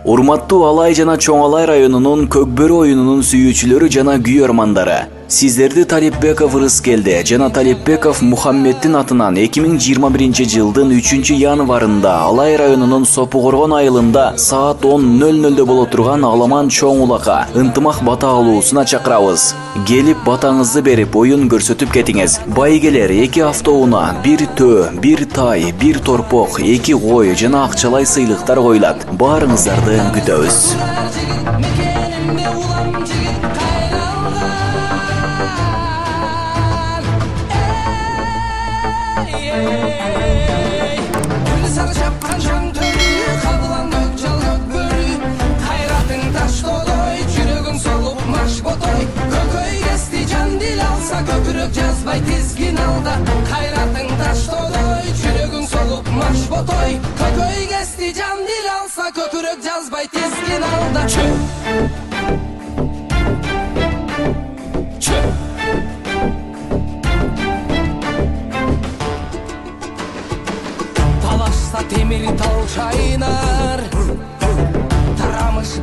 Урматтуу Алай жана Чоң Алай районунун Көкбөрү оюнунун сүйүүчүлөрү жана күйөрмандары. Сиздерди Талипбеков Рыскелди жана Талипбеков Мухаммеддин атынан 2021 жылдын 3-январында Алай районунун Сопу Коргон айылында саат 10:00 боло турган аламан чоң улакка ынтымак бата алуусуна чакырабыз. Келип батаңызды берип, оюн көрсөтүп кетиңиз. Байгелер 2 автоунаа, 1 төө, 1 тай, 1 торпок, 2 кой жана акчалай сыйлыктар коюлат. Баарыңыздарды күтөбүз. Kökürük жазбай тизгин алда, кайратың таш толой, жүрөгүң солуп маш ботой. Көкөй кести жан дил алса, көкүрөк жазбай тизгин алда. Талашса темир тал чайнар, тарамыш